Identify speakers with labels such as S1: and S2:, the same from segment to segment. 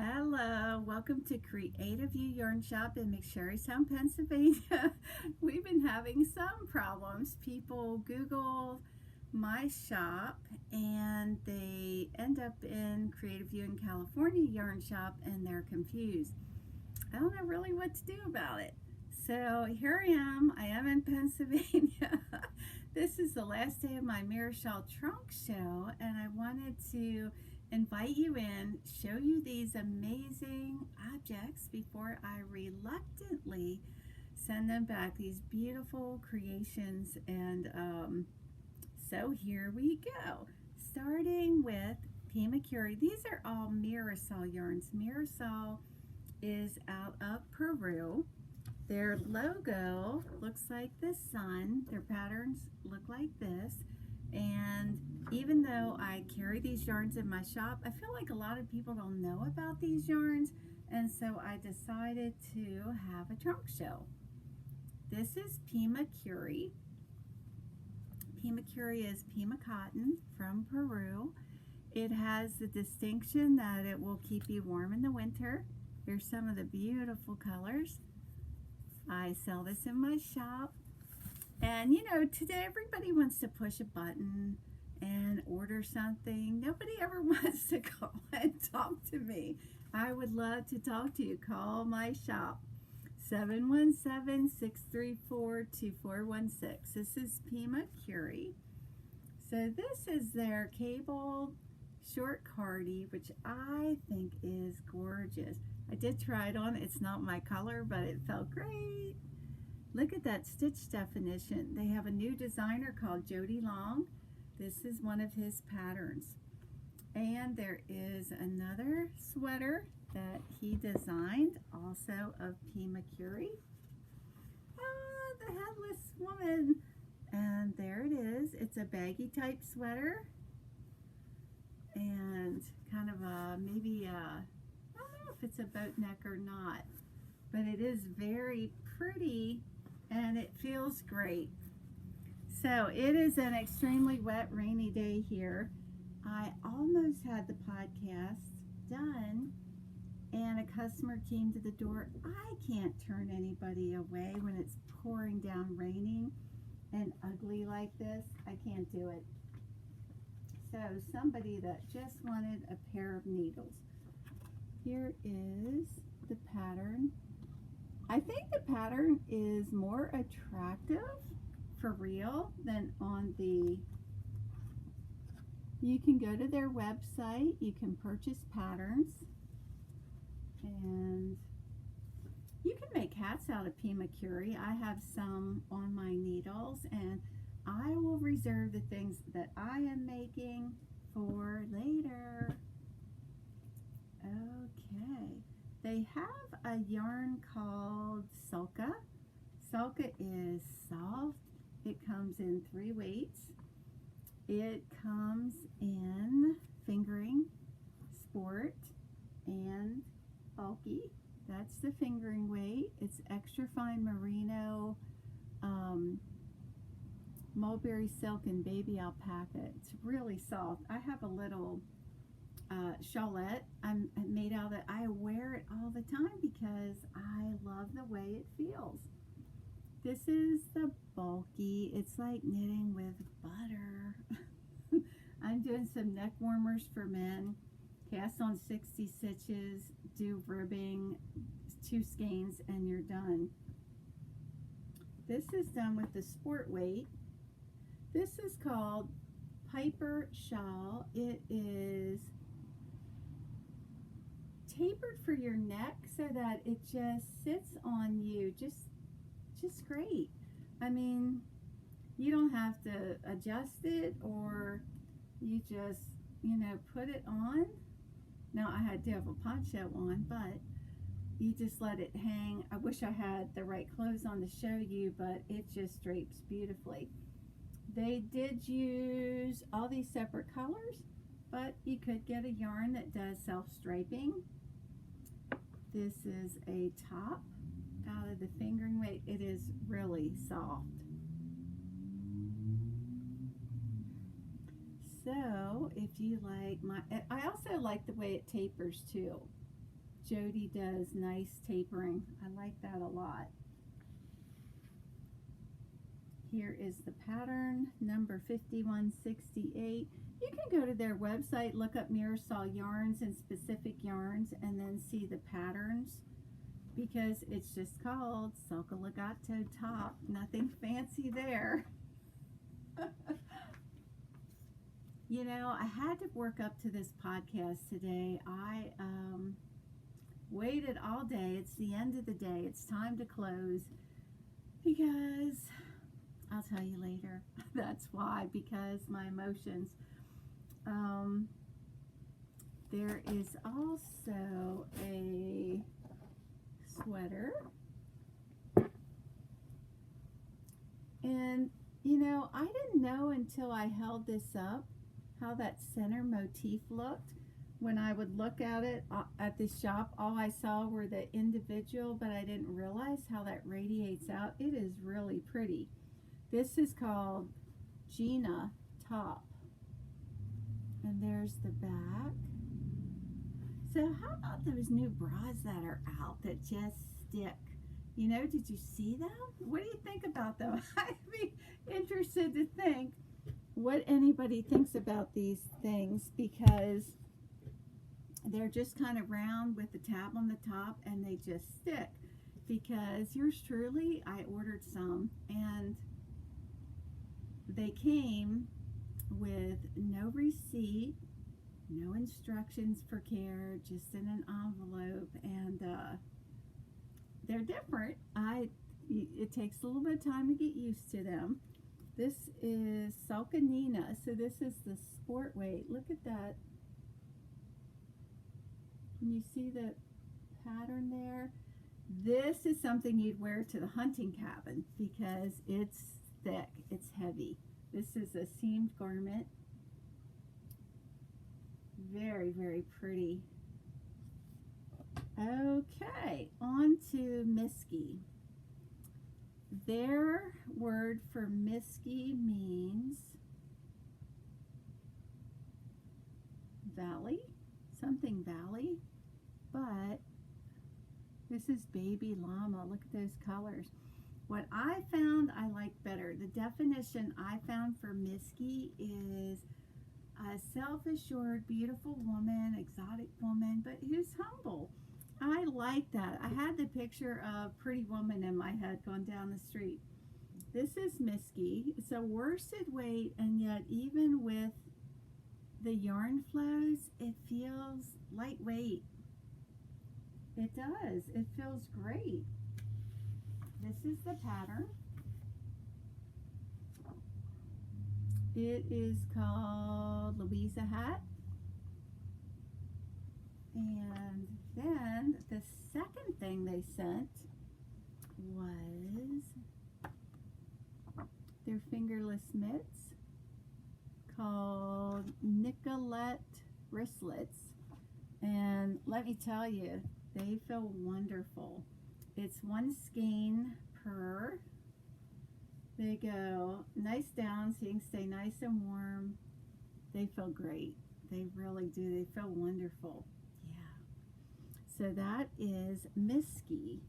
S1: Hello, welcome to Creative You Yarn Shop in McSherrystown, Pennsylvania. We've been having some problems. People Google my shop and they end up in Creative You in California Yarn Shop and they're confused. I don't know really what to do about it. So here I am in Pennsylvania. This is the last day of my Mirasol trunk show and I wanted to invite you in, show you these amazing objects before I reluctantly send them back, these beautiful creations. And so here we go, starting with Pima Curie. These are all Mirasol yarns. Mirasol is out of Peru. Their logo looks like the sun. Their patterns look like this. And even though I carry these yarns in my shop, I feel like a lot of people don't know about these yarns, and so I decided to have a trunk show. This is Pima Curie. Pima Curie is Pima cotton from Peru. It has the distinction that it will keep you warm in the winter. Here's some of the beautiful colors. I sell this in my shop. And you know, today everybody wants to push a button and order something. Nobody ever wants to call and talk to me. I would love to talk to you. Call my shop, 717-634-2416. This is Pima Curie. So this is their cabled short cardie, which I think is gorgeous. I did try it on. It's not my color, but it felt great. Look at that stitch definition. They have a new designer called Jody Long. This is one of his patterns. And there is another sweater that he designed, also of Pima Curie. Ah, the headless woman. And there it is. It's a baggy type sweater. And kind of a, maybe a, I don't know if it's a boat neck or not, but it is very pretty and it feels great. So it is an extremely wet, rainy day here. I almost had the podcast done and a customer came to the door. I can't turn anybody away when it's pouring down, raining and ugly like this. I can't do it. So somebody that just wanted a pair of needles. Here is the pattern. I think the pattern is more attractive for real than on the, you can go to their website, you can purchase patterns, and you can make hats out of Pima Curie. I have some on my needles, and I will reserve the things that I am making for later. Okay. They have a yarn called Sulka. Sulka is soft. It comes in 3 weights. It comes in fingering, sport, and bulky. That's the fingering weight. It's extra fine merino, mulberry silk, and baby alpaca. It's really soft. I have a little shawlette I'm made out of it. I wear it all the time because I love the way it feels. This is the bulky. It's like knitting with butter. I'm doing some neck warmers for men. Cast on 60 stitches, do ribbing, 2 skeins, and you're done. This is done with the sport weight. This is called Piper Shawl. It is tapered for your neck so that it just sits on you just great. I mean, you don't have to adjust it, or you just, you know, put it on. Now I had to have a poncho on, but you just let it hang. I wish I had the right clothes on to show you, but it just drapes beautifully. They did use all these separate colors, but you could get a yarn that does self-striping. This is a top out of the fingering weight. It is really soft. So if you like my, I also like the way it tapers too. Jody does nice tapering. I like that a lot. Here is the pattern, number 5168. You can go to their website, look up Mirasol Yarns and specific yarns, and then see the patterns, because it's just called Sulca Legato Top. Nothing fancy there. You know, I had to work up to this podcast today. I waited all day. It's the end of the day. It's time to close, because I'll tell you later. That's why, because my emotions. There is also a sweater. And, you know, I didn't know until I held this up how that center motif looked. When I would look at it at the shop, all I saw were the individual, but I didn't realize how that radiates out. It is really pretty. This is called Gina Top. And there's the back. So how about those new bras that are out that just stick? You know, did you see them? What do you think about them? I'd be interested to think what anybody thinks about these things, because they're just kind of round with the tab on the top and they just stick. Because yours truly, I ordered some and they came with no receipt, no instructions for care, just in an envelope, and they're different. It takes a little bit of time to get used to them. This is Sulca Nina, so this is the sport weight. Look at that. Can you see the pattern there? This is something you'd wear to the hunting cabin because it's thick, it's heavy. This is a seamed garment. Very, very pretty. Okay, on to Miski. Their word for Miski means valley, something valley, but this is baby llama. Look at those colors. What I found I like better, the definition I found for Miski is a self-assured, beautiful woman, exotic woman, but who's humble. I like that. I had the picture of Pretty Woman in my head going down the street. This is Miski. It's a worsted weight, and yet even with the yarn flows, it feels lightweight. It does. It feels great. This is the pattern. It is called Louisa Hat. And then the second thing they sent was their fingerless mitts called Nicolette wristlets. And let me tell you, they feel wonderful. It's one skein per. They go nice down so you can stay nice and warm. They feel great. They really do. They feel wonderful. Yeah. So that is Miski.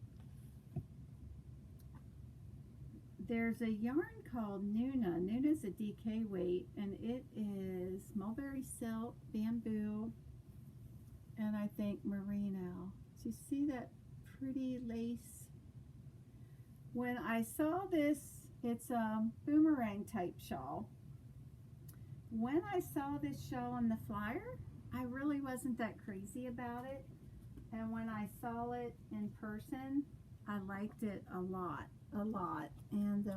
S1: There's a yarn called Nuna. Nuna's a DK weight, and it is mulberry silk, bamboo, and I think merino. So you see that pretty lace? When I saw this, it's a boomerang type shawl. When I saw this shawl on the flyer, I really wasn't that crazy about it. And when I saw it in person, I liked it a lot. And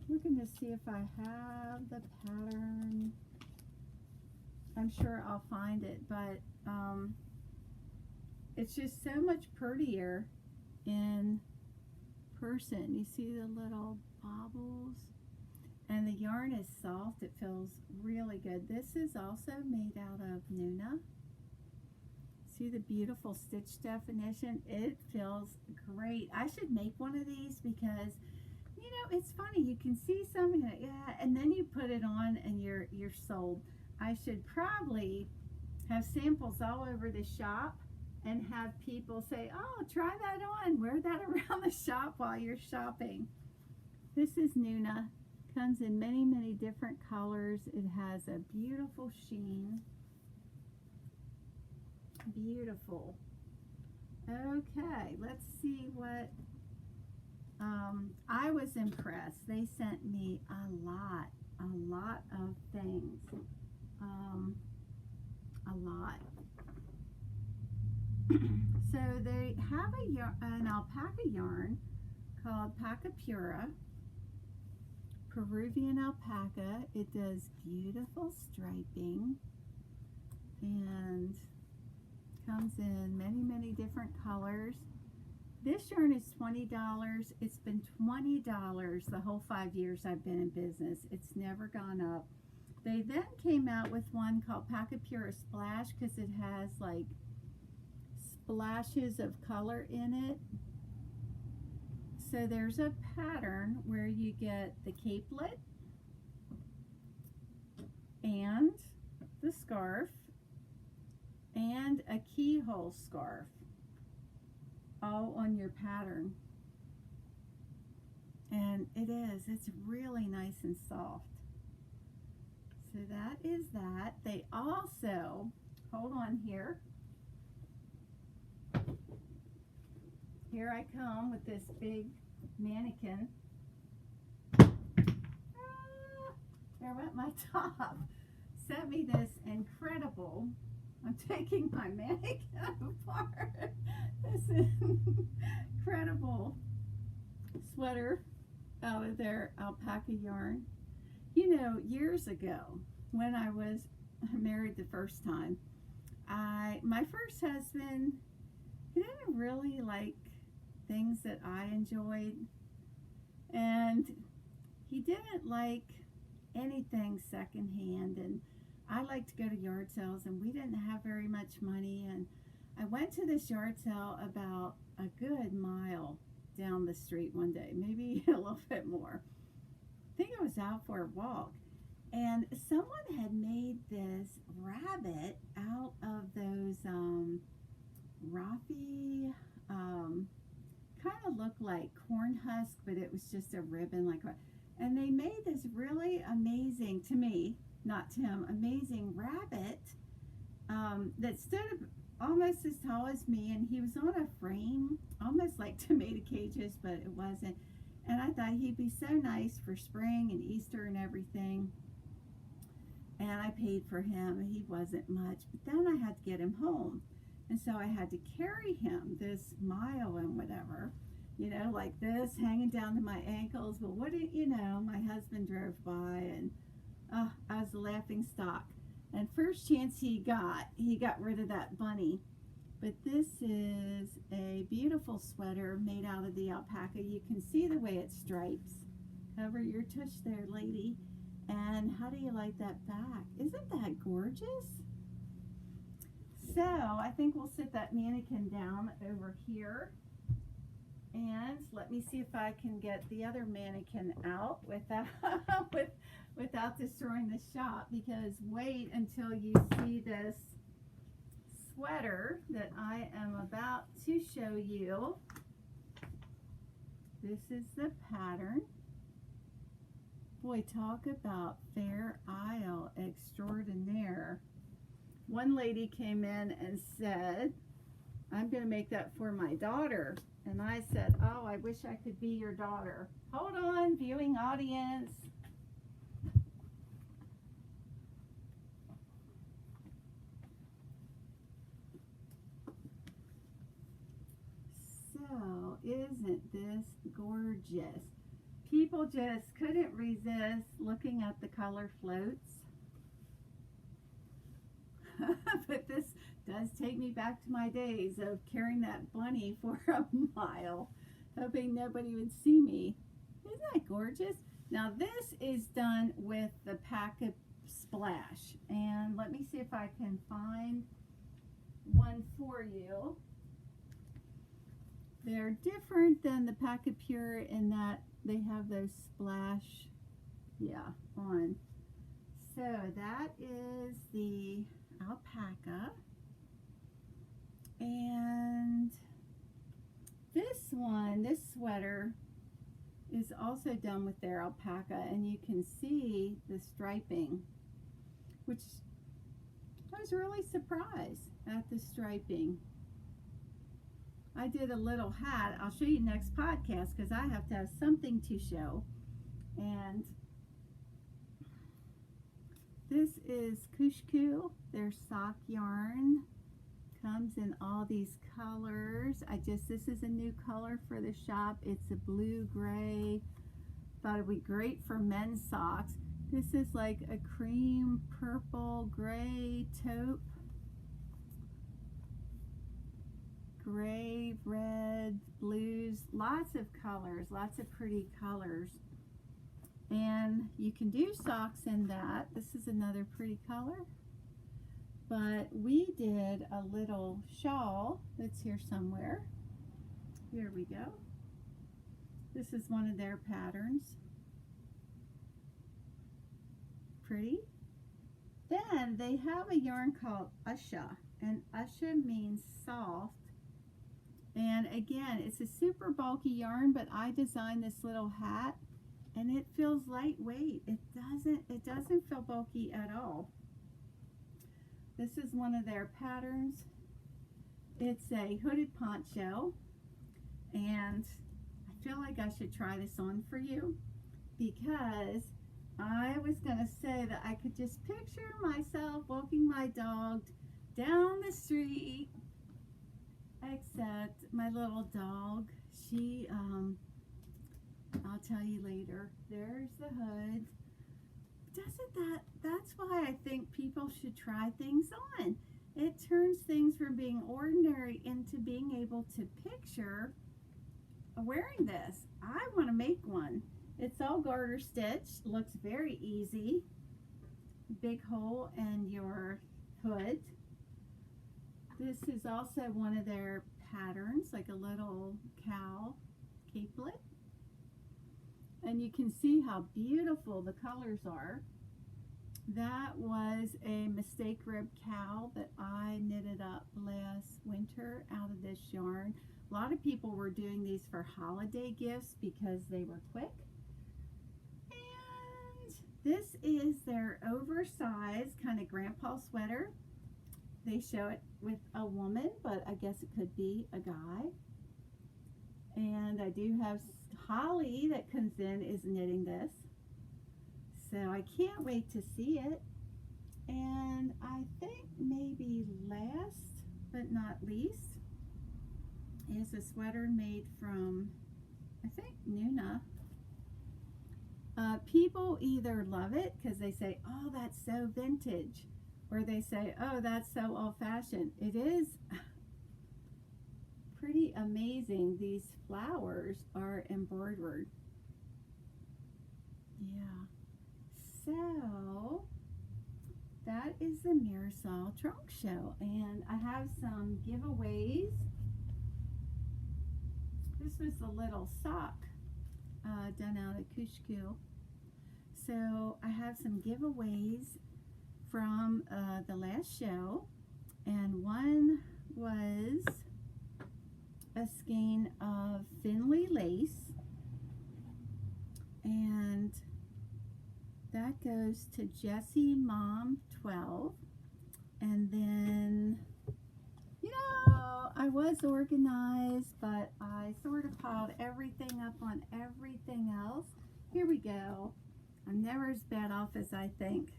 S1: looking to see if I have the pattern. I'm sure I'll find it, but it's just so much prettier in person. You see the little bobbles, and the yarn is soft. It feels really good. This is also made out of Nuna. See the beautiful stitch definition? It feels great. I should make one of these because, you know, it's funny. You can see something, yeah, and then you put it on and you're sold. I should probably have samples all over the shop and have people say, oh, try that on, wear that around the shop while you're shopping. This is Nuna. Comes in many, many different colors. It has a beautiful sheen. Beautiful. Okay, let's see what, I was impressed. They sent me a lot of things. A lot. So they have an alpaca yarn called Pacapura, Peruvian alpaca. It does beautiful striping and comes in many, many different colors. This yarn is $20. It's been $20 the whole 5 years I've been in business. It's never gone up. They then came out with one called Pacapura Splash because it has like splashes of color in it. So there's a pattern where you get the capelet and the scarf and a keyhole scarf all on your pattern. And it's really nice and soft. So that is that. They also, hold on here. Here I come with this big mannequin. There went my top. Sent me this incredible, I'm taking my mannequin apart. This incredible sweater out of their alpaca yarn. You know, years ago, when I was married the first time, my first husband, he didn't really like things that I enjoyed, and he didn't like anything secondhand, and I like to go to yard sales, and we didn't have very much money, and I went to this yard sale about a good mile down the street one day, maybe a little bit more. I think I was out for a walk, and someone had made this rabbit out of those Rafi, kind of looked like corn husk, but it was just a ribbon, and they made this really amazing, to me, not to him, amazing rabbit that stood almost as tall as me, and he was on a frame, almost like tomato cages, but it wasn't. And I thought he'd be so nice for spring and Easter and everything. And I paid for him, and he wasn't much. But then I had to get him home. And so I had to carry him this mile and whatever, you know, like this, hanging down to my ankles. But what did you know, my husband drove by, and I was a laughing stock. And first chance he got rid of that bunny. But this is a beautiful sweater made out of the alpaca. You can see the way it stripes. Cover your tush there, lady. And how do you like that back? Isn't that gorgeous? So I think we'll sit that mannequin down over here. And let me see if I can get the other mannequin out without destroying the shop, because wait until you see this sweater that I am about to show you. This is the pattern. Boy, talk about Fair Isle extraordinaire. One lady came in and said, I'm going to make that for my daughter. And I said, oh, I wish I could be your daughter. Hold on, viewing audience. So, isn't this gorgeous? People just couldn't resist looking at the color floats. But this does take me back to my days of carrying that bunny for a mile, hoping nobody would see me. Isn't that gorgeous? Now this is done with the Paca Splash, and let me see if I can find one for you. They're different than the Pacapura in that they have those splash, on. So that is the alpaca, and sweater is also done with their alpaca, and you can see the striping, which I was really surprised at the striping. I did a little hat. I'll show you next podcast because I have to have something to show. And this is Kushku, their sock yarn. Comes in all these colors. This is a new color for the shop. It's a blue gray. Thought it'd be great for men's socks. This is like a cream purple gray taupe. Gray, red, blues, lots of colors, lots of pretty colors. And you can do socks in that. This is another pretty color. But we did a little shawl that's here somewhere. Here we go. This is one of their patterns. Pretty. Then they have a yarn called Usha, and Usha means soft. And again, it's a super bulky yarn, but I designed this little hat and it feels lightweight. It doesn't feel bulky at all. This is one of their patterns. It's a hooded poncho, and I feel like I should try this on for you because I was going to say that I could just picture myself walking my dog down the street, except my little dog, she, I'll tell you later, there's the hood. That's why I think people should try things on. It turns things from being ordinary into being able to picture wearing this. I want to make one. It's all garter stitched, looks very easy. Big hole in your hood. This is also one of their patterns, like a little cow capelet. And you can see how beautiful the colors are. That was a mistake rib cow that I knitted up last winter out of this yarn. A lot of people were doing these for holiday gifts because they were quick. And this is their oversized kind of grandpa sweater. They show it with a woman, but I guess it could be a guy. And I do have Holly that comes in is knitting this. So I can't wait to see it. And I think maybe last but not least is a sweater made from, I think, Nuna. People either love it because they say, oh, that's so vintage, or they say, oh, that's so old-fashioned. It is pretty amazing. These flowers are embroidered. Yeah. So that is the Mirasol Trunk Show, and I have some giveaways. This was the little sock done out of Kushku. So I have some giveaways from the last show, and one was a skein of Finley lace, and that goes to Jessie Mom 12. And then, you know, I was organized, but I sort of piled everything up on everything else. Here we go. I'm never as bad off as I think.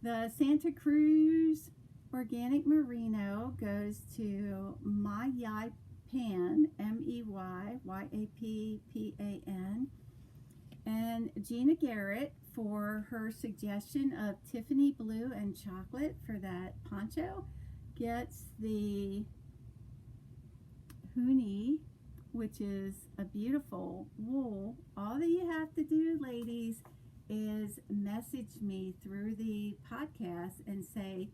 S1: The Santa Cruz Organic Merino goes to Mayappan, Meyappan, and Gina Garrett for her suggestion of Tiffany blue and chocolate for that poncho gets the Huni, which is a beautiful wool. All that you have to do, ladies, is message me through the podcast and say,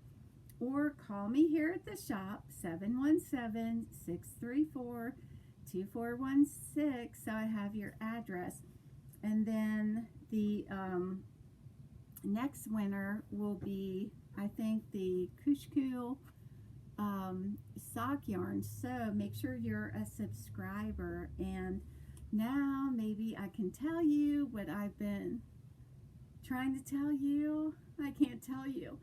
S1: or call me here at the shop, 717-634-2416, so I have your address. And then the next winner will be, I think, the Kushku sock yarns. So make sure you're a subscriber. And now maybe I can tell you what I've been trying to tell you. I can't tell you.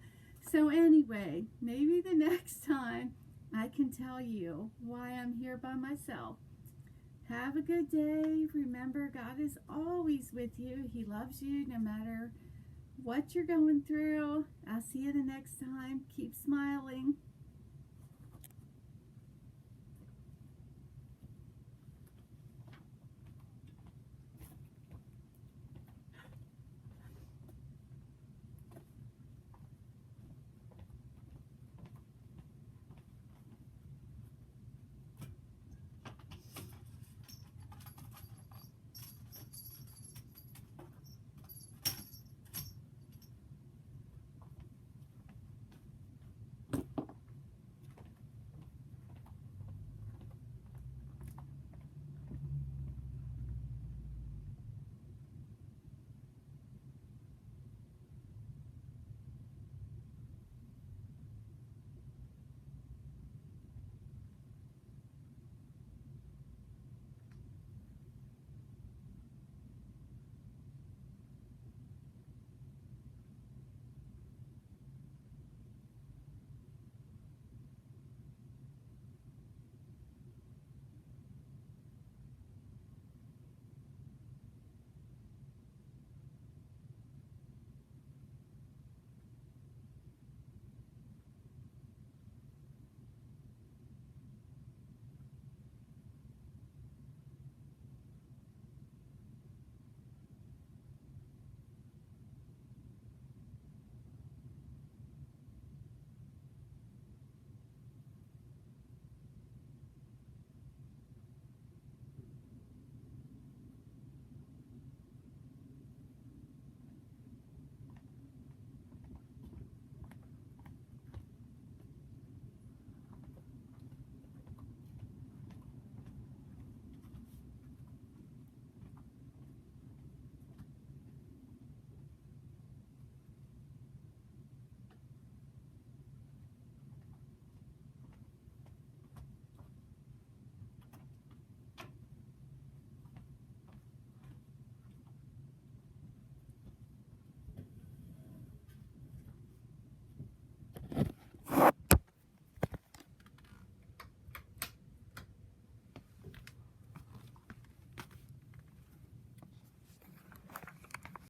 S1: So anyway, maybe the next time I can tell you why I'm here by myself. Have a good day. Remember, God is always with you. He loves you no matter what you're going through. I'll see you the next time. Keep smiling.